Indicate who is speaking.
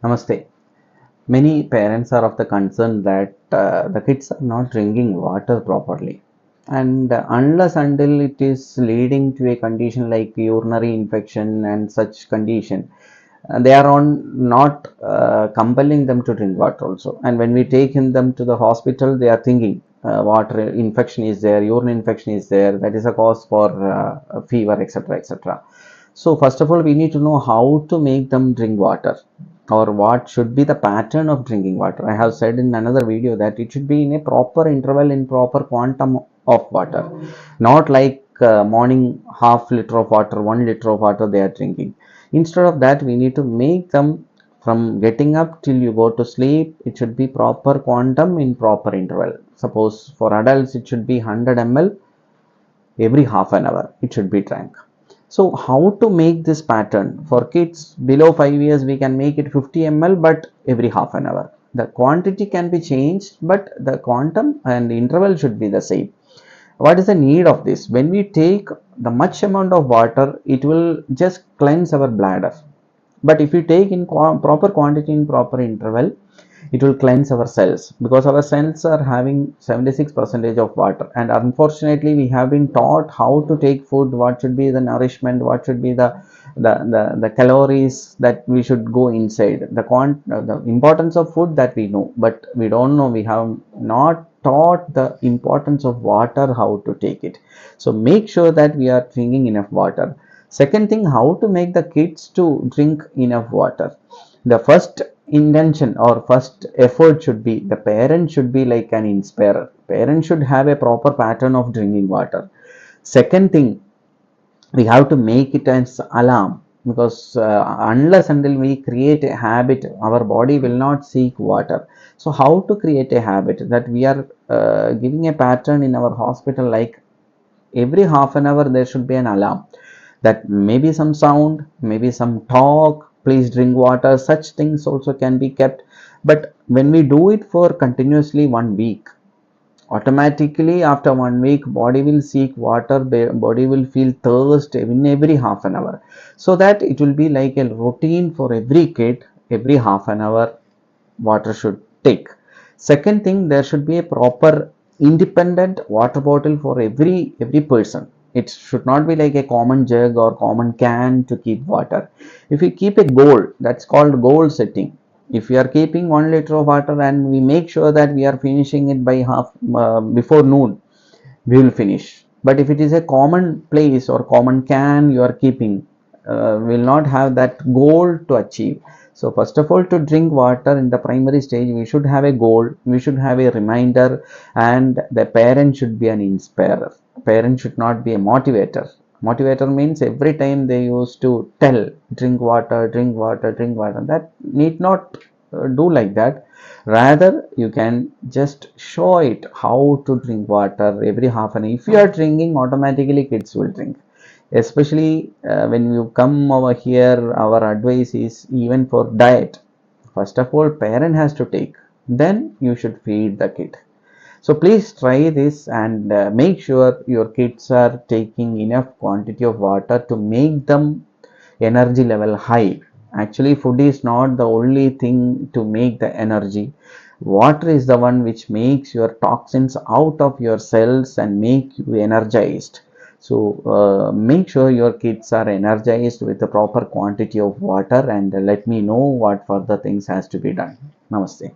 Speaker 1: Namaste. Many parents are of the concern that the kids are not drinking water properly, and unless until it is leading to a condition like urinary infection and such condition, they are on not compelling them to drink water also. And when we take them to the hospital, they are thinking water infection is there, urine infection is there, that is a cause for fever, etc., etc. So first of all, we need to know how to make them drink water, or what should be the pattern of drinking water. I have said in another video that it should be in a proper interval, in proper quantum of water, not like morning half liter of water, 1 liter of water they are drinking. Instead of that, we need to make them from getting up till you go to sleep. It should be proper quantum in proper interval. Suppose for adults, it should be 100 ml every half an hour. It should be drank. So how to make this pattern? For kids below 5 years, we can make it 50 ml, but every half an hour. The quantity can be changed, but the quantum and the interval should be the same. What is the need of this? When we take the much amount of water, it will just cleanse our bladder. But if you take in proper quantity, in proper interval, it will cleanse our cells, because our cells are having 76% of water, and unfortunately we have been taught how to take food, what should be the nourishment, what should be the calories that we should go inside, the importance of food that we know, but we don't know, we have not taught the importance of water, how to take it. So make sure that we are drinking enough water. Second thing, how to make the kids to drink enough water. The first intention or first effort should be, the parent should be like an inspirer. Parent should have a proper pattern of drinking water. Second thing, we have to make it as alarm, because unless until we create a habit, our body will not seek water. So how to create a habit that we are giving a pattern in our hospital, like every half an hour there should be an alarm, that maybe some sound, maybe some talk, please drink water, such things also can be kept. But when we do it for continuously 1 week, automatically after 1 week, body will seek water, body will feel thirst in every half an hour. So that it will be like a routine for every kid, every half an hour water should take. Second thing, there should be a proper independent water bottle for every person. It should not be like a common jug or common can to keep water. If we keep a goal, that's called goal setting. If we are keeping 1 liter of water and we make sure that we are finishing it by half before noon, we will finish. But if it is a common place or common can you are keeping, will not have that goal to achieve. So first of all, to drink water in the primary stage, we should have a goal, we should have a reminder, and the parent should be an inspirer. Parent should not be a motivator. Motivator means every time they used to tell, drink water, drink water, drink water. That need not do like that. Rather, you can just show it how to drink water every half an hour. If you are drinking, automatically kids will drink. Especially when you come over here, our advice is even for diet. First of all, parent has to take, then you should feed the kid. So please try this, and make sure your kids are taking enough quantity of water to make them energy level high. Actually, food is not the only thing to make the energy. Water is the one which makes your toxins out of your cells and make you energized. So make sure your kids are energized with the proper quantity of water, and let me know what further things has to be done. Namaste.